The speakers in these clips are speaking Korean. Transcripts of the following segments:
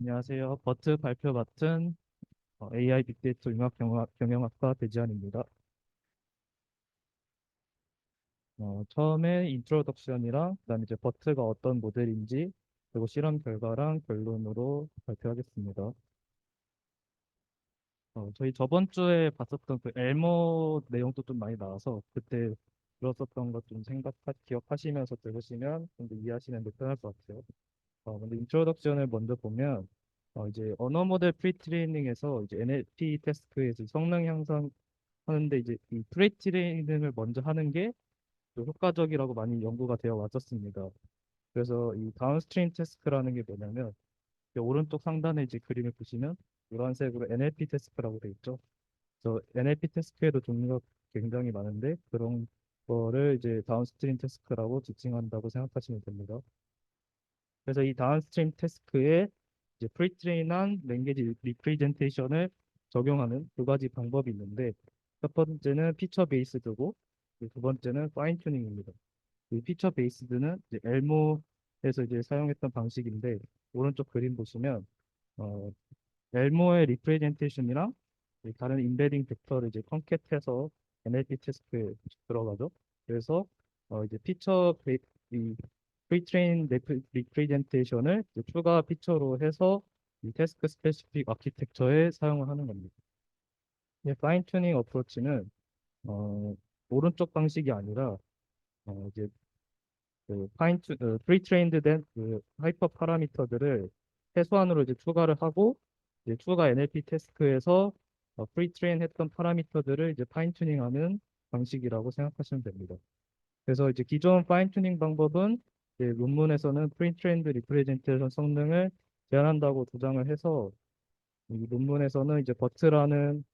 안녕하세요. 버트 발표 맡은 AI 빅데이터 경영학과 배지환입니다. 처음에 인트로덕션이랑 그다음에 이제 버트가 어떤 모델인지 그리고 실험 결과랑 결론으로 발표하겠습니다. 저희 저번 주에 봤었던 그 엘모 내용도 좀 많이 나와서 그때 들었었던 것 좀 기억하시면서 들으시면 좀 더 이해하시는 데 편할 것 같아요. 근데 인트로덕션을 먼저 보면 이제 언어 모델 프리트레이닝에서 이제 NLP 태스크에서 성능 향상하는데 이제 이 프리트레이닝을 먼저 하는 게 또 효과적이라고 많이 연구가 되어 왔었습니다. 그래서 이 다운스트림 태스크라는 게 뭐냐면 이 오른쪽 상단에 이제 그림을 보시면 노란색으로 NLP 태스크라고 되어 있죠. 그래서 NLP 태스크에도 종류가 굉장히 많은데 그런 거를 이제 다운스트림 태스크라고 지칭한다고 생각하시면 됩니다. 그래서 이 다운스트림 태스크에 이제 프리트레인한 랭귀지 리프레젠테이션을 적용하는 두 가지 방법이 있는데 첫 번째는 피처 베이스드고 두 번째는 파인 튜닝입니다. 이 피처 베이스드는 이제 엘모에서 이제 사용했던 방식인데 오른쪽 그림 보시면 어, 엘모의 리프레젠테이션이랑 다른 인베딩 벡터를 이제 컨캣해서 NLP 태스크에 들어가죠. 그래서 이제 이 프리트레인 리프레젠테이션을 추가 피처로 해서 이 태스크 스페시픽 아키텍처에 사용을 하는 겁니다. 이 파인 튜닝 어프로치는 어, 오른쪽 방식이 아니라 이제 그 프리트레인드 된 그 하이퍼 파라미터들을 최소한으로 이제 추가를 하고 이제 추가 NLP 태스크에서 프리트레인 했던 파라미터들을 이제 파인 튜닝하는 방식이라고 생각하시면 됩니다. 그래서 이제 기존 파인 튜닝 방법은 이제 논문에서는 프리트레인드 리프레젠테이션 성능을 제한한다고 주장을 해서 이 논문에서는 이제 버트라는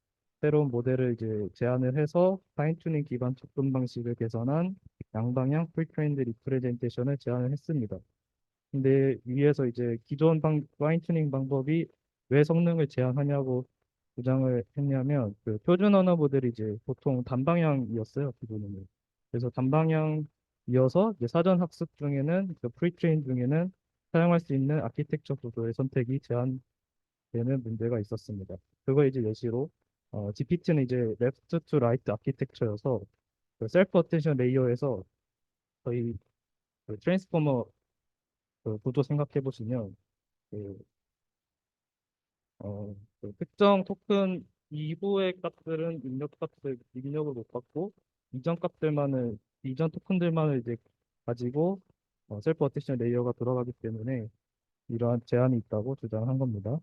새로운 모델을 이제 제안을 해서 파인 튜닝 기반 접근 방식을 개선한 양방향 프리트레인드 리프레젠테이션을 제안을 했습니다. 근데 위에서 이제 기존 파인 튜닝 방법이 왜 성능을 제한하냐고 주장을 했냐면 그 표준 언어 모델이 이제 보통 단방향이었어요, 기존에는. 그래서 단방향이어서 이제 사전 학습 중에는 그 프리트레인 중에는 사용할 수 있는 아키텍처 구조의 선택이 제한되는 문제가 있었습니다. 그거 이제 예시로 GPT는 이제 레프트 투 라이트 아키텍처여서 그 셀프 어텐션 레이어에서 저희 그 트랜스포머 그 구조 생각해 보시면 그, 그 특정 토큰 이후의 값들은 입력을 못 받고 이전 값들만을 이전 토큰들만을 이제 가지고 셀프 어텐션 레이어가 돌아가기 때문에 이러한 제한이 있다고 주장한 겁니다.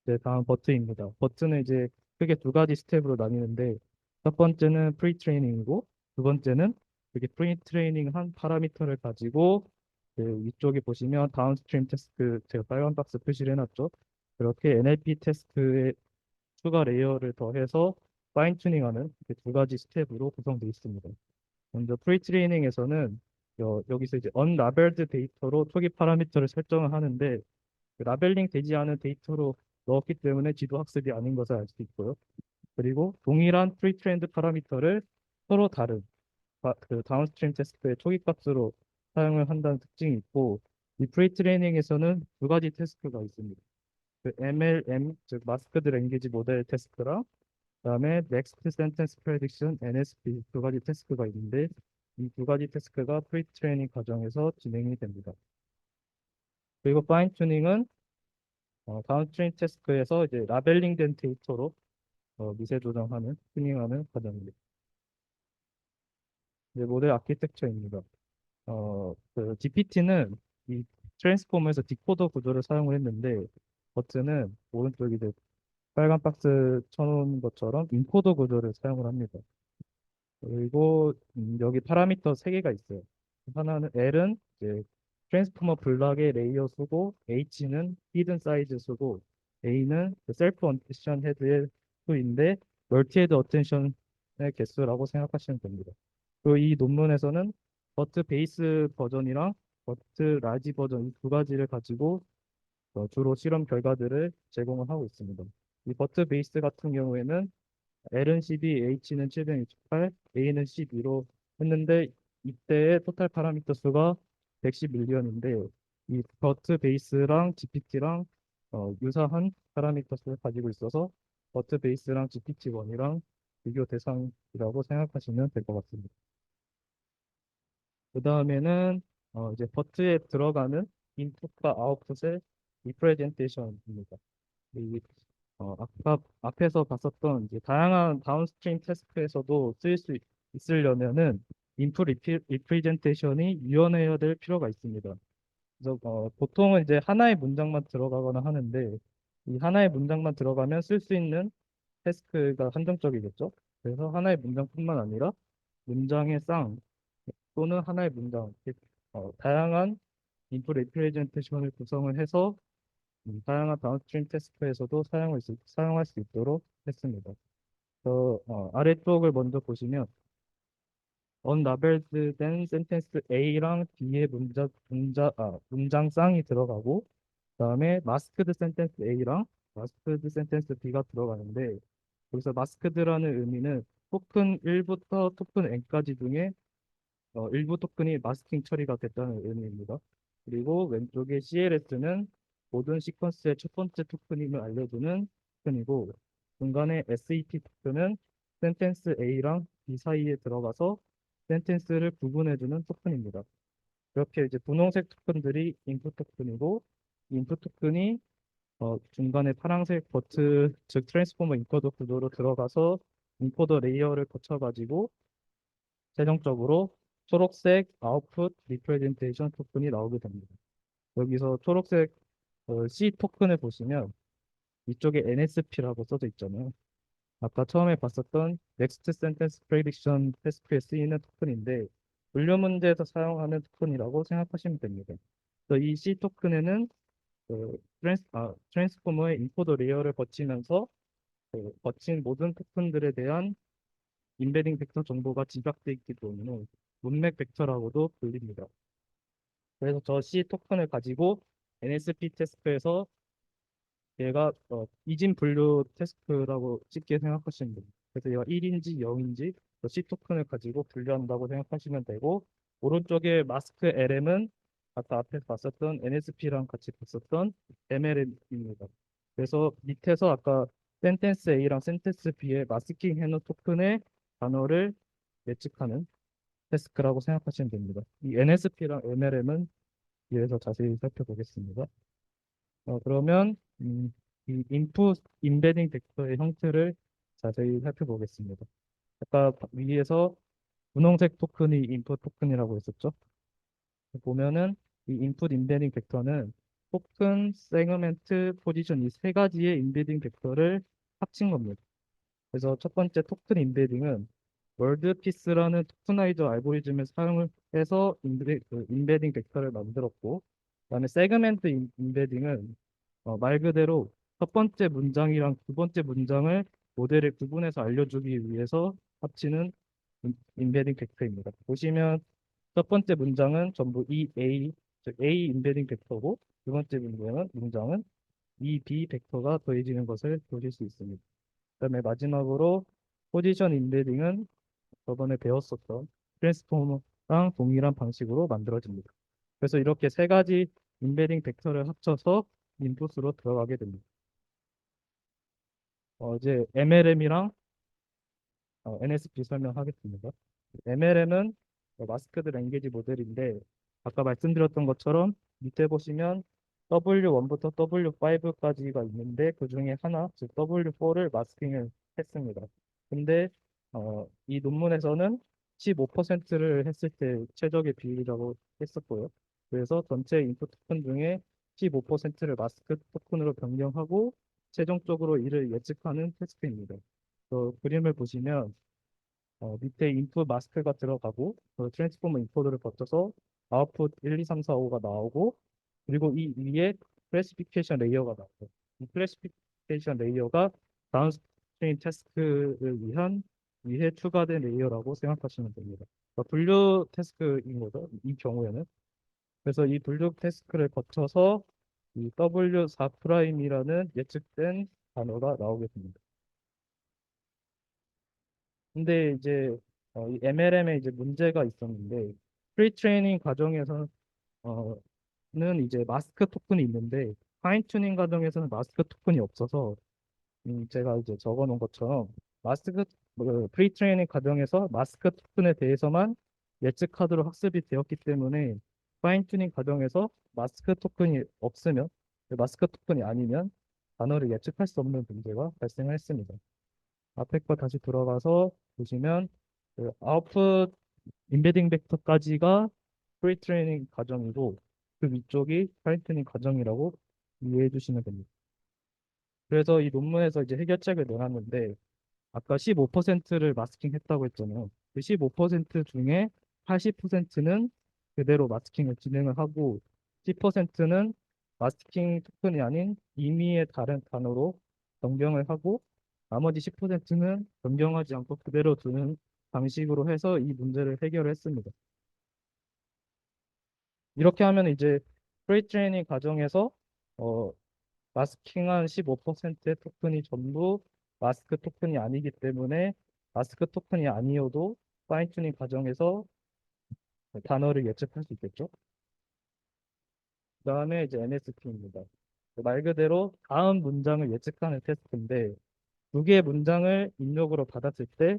네, 다음 버트입니다. 버트는 이제 크게 두 가지 스텝으로 나뉘는데 첫 번째는 프리트레이닝이고 두 번째는 이렇게 프리트레이닝 한 파라미터를 가지고 그 위쪽에 보시면 다운스트림 태스크 제가 빨간 박스 표시를 해놨죠. 그렇게 NLP 태스크에 추가 레이어를 더해서 파인 튜닝하는 두 가지 스텝으로 구성되어 있습니다. 먼저 프리트레이닝에서는 여기서 이제 언라벨드 데이터로 초기 파라미터를 설정을 하는데 그 라벨링 되지 않은 데이터로 넣었기 때문에 지도 학습이 아닌 것을 알 수 있고요. 그리고 동일한 프리트레인드 파라미터를 서로 다른 그 다운스트림 테스트의 초기 값으로 사용을 한다는 특징이 있고 이 프리트레이닝에서는 두 가지 테스트가 있습니다. 그 MLM 즉 마스크드 랭귀지 모델 테스트랑 그다음에 Next Sentence Prediction NSP 두 가지 테스트가 있는데 이 두 가지 테스트가 프리트레이닝 과정에서 진행이 됩니다. 그리고 파인 튜닝은 다운스트림 태스크에서 이제 라벨링된 데이터로 미세 조정하는, 튜닝하는 과정입니다. 이제 모델 아키텍처입니다. 그 GPT는 이 트랜스포머에서 디코더 구조를 사용을 했는데, 버트는 오른쪽에 이제 빨간 박스 쳐놓은 것처럼 인코더 구조를 사용을 합니다. 그리고 여기 파라미터 세 개가 있어요. 하나는 L은 이제 트랜스포머 블락의 레이어 수고, H는 히든 사이즈 수고, A는 셀프 어텐션 헤드의 수인데 멀티 헤드 어텐션의 개수라고 생각하시면 됩니다. 그리고 이 논문에서는 버트 베이스 버전이랑 버트 라지 버전 이 두 가지를 가지고 주로 실험 결과들을 제공을 하고 있습니다. 이 버트 베이스 같은 경우에는 L은 12, H는 768, A는 12로 했는데 이때의 토탈 파라미터 수가 110 밀리언인데 이 버트 베이스랑 GPT랑 유사한 파라미터를 가지고 있어서 버트 베이스랑 GPT-1이랑 비교 대상이라고 생각하시면 될 것 같습니다. 그 다음에는 이제 버트에 들어가는 인풋과 아웃풋의 리프레젠테이션입니다. 이 아까 앞에서 봤었던 이제 다양한 다운스트림 태스크에서도 쓰일 수 있으려면은 인풋 리프레젠테이션이 유연해야 될 필요가 있습니다. 그래서 보통은 이제 하나의 문장만 들어가거나 하는데 이 하나의 문장만 들어가면 쓸 수 있는 태스크가 한정적이겠죠. 그래서 하나의 문장뿐만 아니라 문장의 쌍 또는 하나의 문장, 다양한 인풋 리프레젠테이션을 구성을 해서 다양한 다운스트림 태스크에서도 사용할 수 있도록 했습니다. 아래쪽을 먼저 보시면 unlabeled 센텐스 A랑 B의 문장 쌍이 들어가고 그다음에 마스크드 센텐스 A랑 마스크드 센텐스 B가 들어가는데 여기서 마스크드라는 의미는 토큰 1부터 토큰 n까지 중에 일부 토큰이 마스킹 처리가 됐다는 의미입니다. 그리고 왼쪽에 CLS는 모든 시퀀스의 첫 번째 토큰임을 알려주는 토큰이고 중간에 SET 토큰은 센텐스 A랑 B 사이에 들어가서 센텐스를 구분해주는 토큰입니다. 이렇게 이제 분홍색 토큰들이 인풋 토큰이고 인풋 토큰이 중간에 파란색 버트 즉 트랜스포머 인코더 구조로 들어가서 인코더 레이어를 거쳐가지고 최종적으로 초록색 아웃풋 리프레젠테이션 토큰이 나오게 됩니다. 여기서 초록색 C 토큰을 보시면 이쪽에 NSP라고 써져 있잖아요. 아까 처음에 봤었던 Next Sentence Prediction 테스트에 쓰이는 토큰인데 분류 문제에서 사용하는 토큰이라고 생각하시면 됩니다. 그래서 이 C 토큰에는 트랜스포머의 인코더 레이어를 거치면서 거친 모든 토큰들에 대한 임베딩 벡터 정보가 집약되어 있기 때문에 문맥 벡터라고도 불립니다. 그래서 저 C 토큰을 가지고 NSP 테스크에서 얘가 이진 분류 테스크라고 쉽게 생각하시면 됩니다. 그래서 얘가 1인지 0인지 C 토큰을 가지고 분류한다고 생각하시면 되고 오른쪽에 마스크 LM은 아까 앞에서 봤었던 NSP랑 같이 봤었던 MLM입니다. 그래서 밑에서 아까 센텐스 A랑 센텐스 B의 마스킹 해놓은 토큰의 단어를 예측하는 테스크라고 생각하시면 됩니다. 이 NSP랑 MLM은 뒤에서 자세히 살펴보겠습니다. 그러면 이 인풋 임베딩 벡터의 형태를 자세히 살펴보겠습니다. 아까 위에서 분홍색 토큰이 인풋 토큰이라고 했었죠. 보면은 이 인풋 임베딩 벡터는 토큰, 세그멘트, 포지션 이 세 가지의 임베딩 벡터를 합친 겁니다. 그래서 첫 번째 토큰 임베딩은 월드피스라는 토크나이저 알고리즘을 사용을 해서 임베딩 벡터를 만들었고, 그다음에 세그멘트 임베딩은 말 그대로 첫 번째 문장이랑 두 번째 문장을 모델에 구분해서 알려주기 위해서 합치는 임베딩 벡터입니다. 보시면 첫 번째 문장은 전부 EA, 즉 A 임베딩 벡터고 두 번째 문장은 EB 벡터가 더해지는 것을 보실 수 있습니다. 그다음에 마지막으로 포지션 임베딩은 저번에 배웠었던 트랜스포머랑 동일한 방식으로 만들어집니다. 그래서 이렇게 세 가지 임베딩 벡터를 합쳐서 인풋으로 들어가게 됩니다. 이제 MLM이랑 NSP 설명하겠습니다. MLM은 마스크드 랭귀지 모델인데 아까 말씀드렸던 것처럼 밑에 보시면 W1부터 W5까지가 있는데 그 중에 하나, 즉 W4를 마스킹을 했습니다. 근데 이 논문에서는 15%를 했을 때 최적의 비율이라고 했었고요. 그래서 전체 인풋 토큰 중에 15%를 마스크 토큰으로 변경하고 최종적으로 이를 예측하는 테스트입니다. 그림을 보시면 밑에 인풋 마스크가 들어가고 트랜스포머 인코더를 거쳐서 아웃풋 1, 2, 3, 4, 5가 나오고 그리고 이 위에 클래시피케이션 레이어가 나와요. 이 클래시피케이션 레이어가 다운스트림 태스크를 위해 추가된 레이어라고 생각하시면 됩니다. 분류 태스크인 거죠. 이 경우에는. 그래서 이 분류 태스크를 거쳐서 이 W4'이라는 예측된 단어가 나오게 됩니다. 근데 이제 이 MLM에 이제 문제가 있었는데 프리 트레이닝 과정에서 어, 이제 마스크 토큰이 있는데 파인 튜닝 과정에서는 마스크 토큰이 없어서 제가 이제 적어 놓은 것처럼 마스크 프리 트레이닝 과정에서 마스크 토큰에 대해서만 예측하도록 학습이 되었기 때문에 파인 튜닝 과정에서 마스크 토큰이 없으면 마스크 토큰이 아니면 단어를 예측할 수 없는 문제가 발생했습니다. 앞에 거 다시 들어가서 보시면 아웃풋 임베딩 벡터까지가 프리 트레이닝 과정이고 그 위쪽이 파인 튜닝 과정이라고 이해해 주시면 됩니다. 그래서 이 논문에서 이제 해결책을 내놨는데 아까 15%를 마스킹 했다고 했잖아요. 그 15% 중에 80%는 그대로 마스킹을 진행을 하고 10%는 마스킹 토큰이 아닌 임의의 다른 단어로 변경을 하고 나머지 10%는 변경하지 않고 그대로 두는 방식으로 해서 이 문제를 해결을 했습니다. 이렇게 하면 이제 프리 트레이닝 과정에서 어, 마스킹한 15%의 토큰이 전부 마스크 토큰이 아니기 때문에 마스크 토큰이 아니어도 파인 튜닝 과정에서 단어를 예측할 수 있겠죠. 그다음에 이제 NSP입니다. 말 그대로 다음 문장을 예측하는 테스트인데 두 개의 문장을 입력으로 받았을 때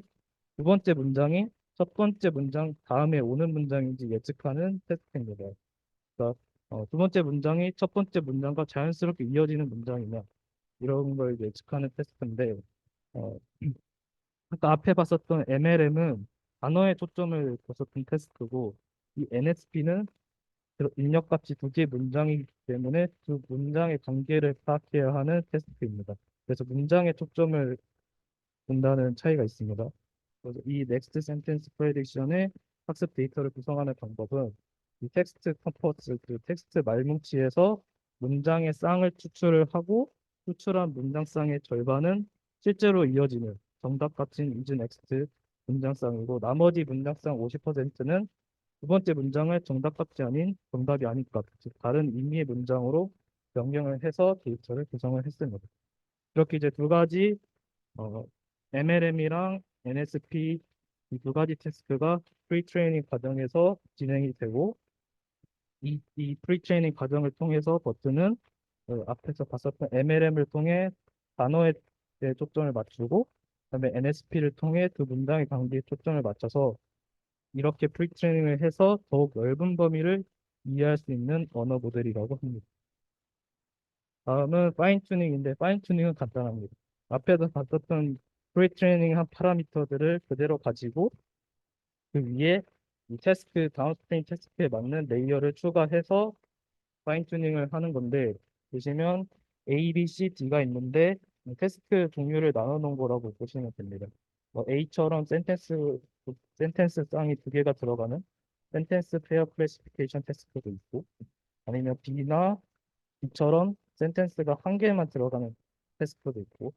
두 번째 문장이 첫 번째 문장 다음에 오는 문장인지 예측하는 테스트입니다. 그러니까 두 번째 문장이 첫 번째 문장과 자연스럽게 이어지는 문장이냐 이런 걸 예측하는 테스트인데 어, 아까 앞에 봤었던 MLM은 단어에 초점을 뒀었던 테스트고 이 NSP는 입력값이 두 개의 문장이기 때문에 두 문장의 관계를 파악해야 하는 테스트입니다. 그래서 문장에 초점을 둔다는 차이가 있습니다. 그래서 이 Next Sentence Prediction의 학습 데이터를 구성하는 방법은 이 텍스트 컴포즈, 그 텍스트 말뭉치에서 문장의 쌍을 추출을 하고 추출한 문장쌍의 절반은 실제로 이어지는 정답 값인 is next 문장쌍이고 나머지 문장쌍 50%는 두 번째 문장을 정답값이 아닌 정답이 아닌 값, 즉 다른 의미의 문장으로 변경을 해서 데이터를 구성을 했습니다. 이렇게 이제 두 가지 어, MLM이랑 NSP 이 두 가지 태스크가 프리 트레이닝 과정에서 진행이 되고 이 프리 트레이닝 과정을 통해서 버튼은 앞에서 봤었던 MLM을 통해 단어에 대해 초점을 맞추고 그다음에 NSP를 통해 두 문장의 관계에 초점을 맞춰서 이렇게 프리 트레이닝을 해서 더욱 넓은 범위를 이해할 수 있는 언어 모델이라고 합니다. 다음은 파인 튜닝인데 파인 튜닝은 간단합니다. 앞에서 봤었던 프리 트레이닝 한 파라미터들을 그대로 가지고 그 위에 이 태스크 다운스트림 태스크에 맞는 레이어를 추가해서 파인 튜닝을 하는 건데 보시면 A, B, C, D가 있는데 태스크 종류를 나눠 놓은 거라고 보시면 됩니다. A처럼 센텐스 쌍이 두 개가 들어가는 센텐스 페어 클래시피케이션 태스크도 있고 아니면 B나 B처럼 센텐스가 한 개만 들어가는 태스크도 있고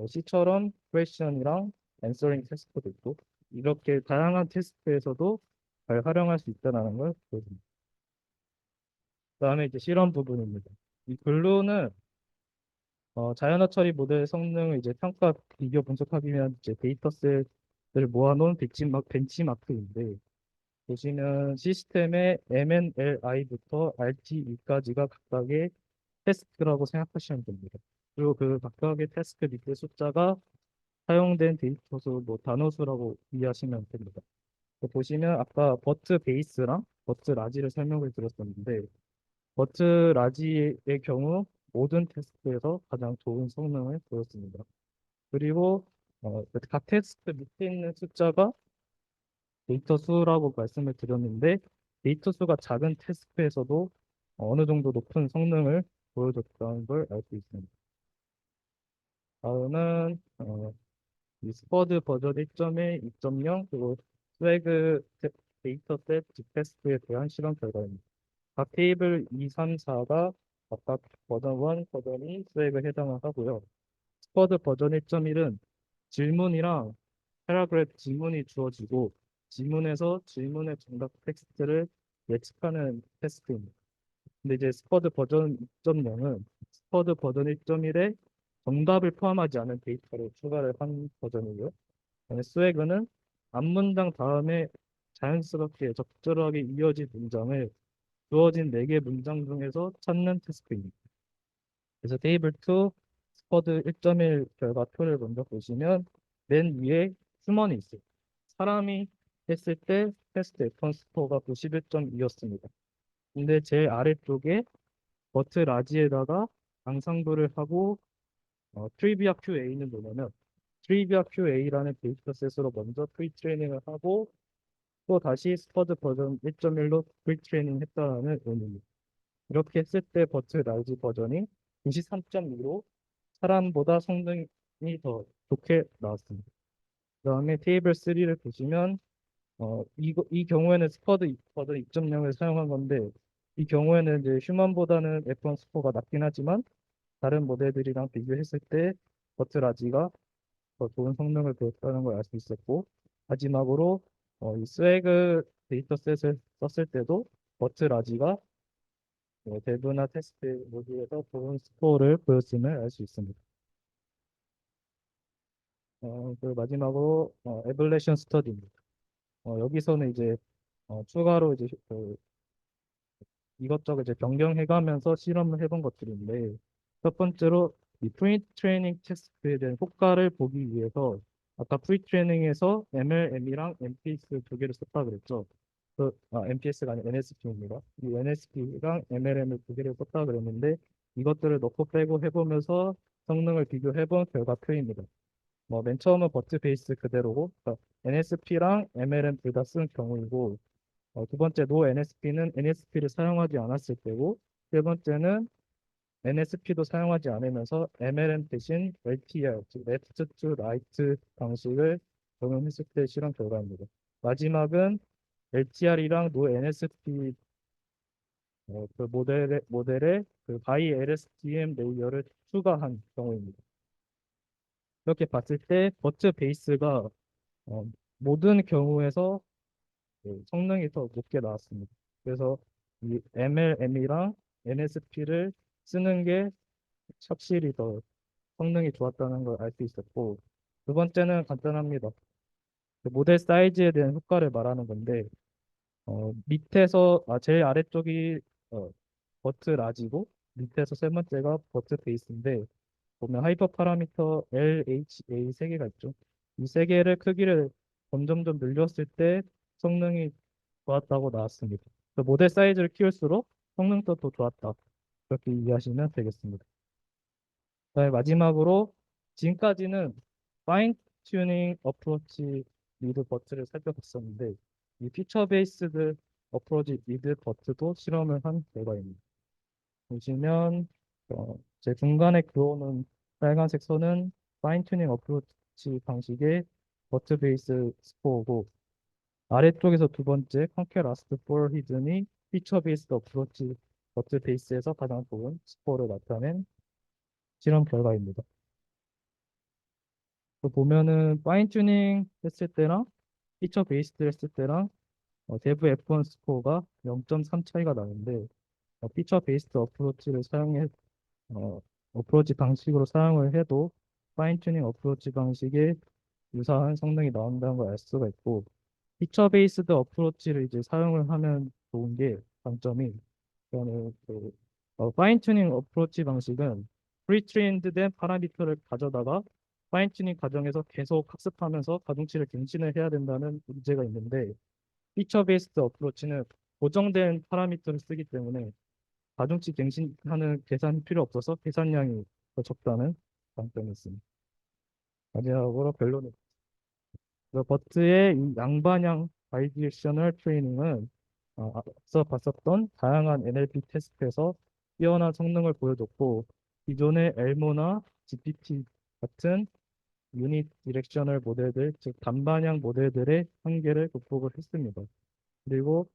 C처럼 question이랑 answering 태스크도 있고 이렇게 다양한 태스크에서도 잘 활용할 수 있다는 걸 보여줍니다. 그다음에 이제 실험 부분입니다. 이 글루는 자연어 처리 모델 성능을 이제 평가 비교 분석하기 위한 이제 데이터셋을 모아놓은 벤치마크인데 보시면 시스템의 MNLI부터 RTE까지가 각각의 태스크라고 생각하시면 됩니다. 그리고 그 각각의 태스크 밑에 숫자가 사용된 데이터 수, 뭐 단어 수라고 이해하시면 됩니다. 보시면 아까 버트 베이스랑 버트 라지를 설명을 드렸었는데 버트 라지의 경우 모든 테스트에서 가장 좋은 성능을 보였습니다. 그리고 각 테스트 밑에 있는 숫자가 데이터 수라고 말씀을 드렸는데 데이터 수가 작은 테스트에서도 어느 정도 높은 성능을 보여줬다는 걸 알 수 있습니다. 다음은 이 스퍼드 버전 1.1, 2.0 그리고 스웨그 데이터셋 빅테스트에 대한 실험 결과입니다. 각 테이블 2, 3, 4가 각각 버전 1, 버전 2, 스웨그에 해당을 하고요. 스퍼드 버전 1.1은 질문이랑 패러그래프 질문이 주어지고 질문에서 질문의 정답 텍스트를 예측하는 테스트입니다. 근데 이제 스퍼드 버전 2.0은 스퍼드 버전 1.1에 정답을 포함하지 않은 데이터를 추가를 한 버전이고요. 그다음에 스웨그는 앞문장 다음에 자연스럽게 적절하게 이어진 문장을 주어진 4개 문장 중에서 찾는 태스크입니다. 그래서 테이블 2 스쿼드 1.1 결과표를 먼저 보시면 맨 위에 휴먼이 있어요. 사람이 했을 때 테스트 F1 스코어가 91.2였습니다. 근데 제일 아래쪽에 버트 라지에다가 앙상블을 하고 트리비아 QA는 뭐냐면 트리비아 QA라는 데이터셋으로 먼저 프리 트레이닝을 하고 또 다시 스쿼드 버전 1.1로 프리 트레이닝 했다는 의미입니다. 이렇게 했을 때 버트 라지 버전이 93.2로 사람보다 성능이 더 좋게 나왔습니다. 그다음에 테이블 3를 보시면 이 경우에는 스쿼드 버전 2.0을 사용한 건데 이 경우에는 이제 휴먼보다는 F1 스코어가 낮긴 하지만 다른 모델들이랑 비교했을 때 버트 라지가 더 좋은 성능을 보였다는 걸 알 수 있었고 마지막으로 이 스웨그 데이터셋을 썼을 때도 버트 라지가 대부나 테스트 모두에서 좋은 스코어를 보였음을 알 수 있습니다. 그 마지막으로 에벌레이션 스터디입니다. 여기서는 이제 추가로 이제 이것저것 이제 변경해가면서 실험을 해본 것들인데 첫 번째로 이 프리 트레이닝 테스트에 대한 효과를 보기 위해서 아까 프리 트레이닝에서 MLM이랑 MPS 두 개를 썼다 그랬죠. MPS가 아니라 NSP입니다. 이 NSP랑 MLM을 두 개를 썼다 그랬는데 이것들을 넣고 빼고 해보면서 성능을 비교해본 결과표입니다. 맨 처음은 버트 베이스 그대로고 그러니까 NSP랑 MLM 둘 다 쓴 경우이고 두 번째 노 NSP는 NSP를 사용하지 않았을 때고 세 번째는 NSP도 사용하지 않으면서 MLM 대신 LTR, 즉 Left to Right 방식을 적용했을 때 실험 결과입니다. 마지막은 LTR이랑 노 NSP 그 모델에 그 바이 LSTM 레이어를 추가한 경우입니다. 이렇게 봤을 때 버트 베이스가 어, 모든 경우에서 성능이 더 높게 나왔습니다. 그래서 이 MLM이랑 NSP를 쓰는 게 확실히 더 성능이 좋았다는 걸 알 수 있었고, 두 번째는 간단합니다. 그 모델 사이즈에 대한 효과를 말하는 건데, 제일 아래쪽이 어, 버트 라지고, 밑에서 세 번째가 버트 베이스인데, 보면 하이퍼 파라미터 LHA 세 개가 있죠. 이 세 개를 크기를 점점점 늘렸을 때 성능이 좋았다고 나왔습니다. 모델 사이즈를 키울수록 성능도 더 좋았다. 그렇게 이해하시면 되겠습니다. 그다음에 마지막으로 지금까지는 파인 튜닝 어프로치 리드 버트를 살펴봤었는데 이 피처 베이스드 어프로치 리드 버트도 실험을 한 결과입니다. 보시면 제 중간에 그어놓은 빨간색 선은 파인 튜닝 어프로치 방식의 버트 베이스 스코어고 아래쪽에서 두 번째 컨케 라스트 폴 히든이 피처 베이스드 어프로치 버트 베이스에서 가장 좋은 스코어를 나타낸 실험 결과입니다. 또 보면은 파인 튜닝 했을 때랑 피처 베이스드 했을 때랑 대부 F1 스코어가 0.3 차이가 나는데 피처 베이스드 어, 어프로치 방식으로 사용을 해도 파인 튜닝 어프로치 방식에 유사한 성능이 나온다는 걸 알 수가 있고 피처 베이스드 어프로치를 이제 사용을 하면 좋은 게 장점이 그거는 파인 튜닝 어프로치 방식은 프리 트레인드 된 파라미터를 가져다가 파인 튜닝 과정에서 계속 학습하면서 가중치를 갱신을 해야 된다는 문제가 있는데 피처 베이스드 어프로치는 고정된 파라미터를 쓰기 때문에 가중치 갱신하는 계산이 필요 없어서 계산량이 더 적다는 장점이 있습니다. 마지막으로 결론은 버트의 이 양반향 바이디렉셔널 트레이닝은 앞서 봤었던 다양한 NLP 테스트에서 뛰어난 성능을 보여줬고 기존의 엘모나 GPT 같은 유닛 디렉셔널 모델들, 즉 단반향 모델들의 한계를 극복을 했습니다. 그리고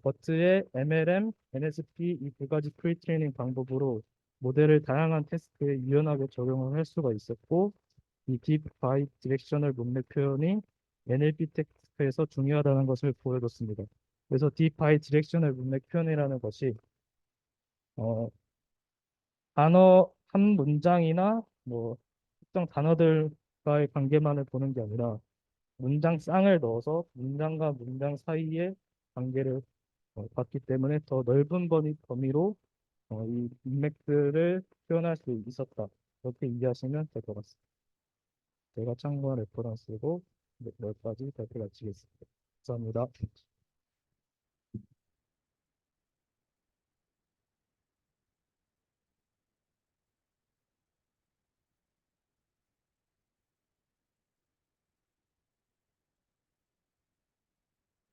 버트의 MLM, NSP 이 두 가지 프리트레이닝 방법으로 모델을 다양한 테스트에 유연하게 적용을 할 수가 있었고 이 딥 바이 디렉셔널 문맥 표현이 NLP 테스트에서 중요하다는 것을 보여줬습니다. 그래서 딥 바이 디렉셔널 문맥 표현이라는 것이 어, 단어 한 문장이나 뭐 특정 단어들과의 관계만을 보는 게 아니라 문장 쌍을 넣어서 문장과 문장 사이의 관계를 봤기 때문에 더 넓은 범위로 이 인맥들을 표현할 수 있었다. 이렇게 이해하시면 될 것 같습니다. 제가 참고한 레퍼런스고 여기까지 발표 마치겠습니다. 감사합니다.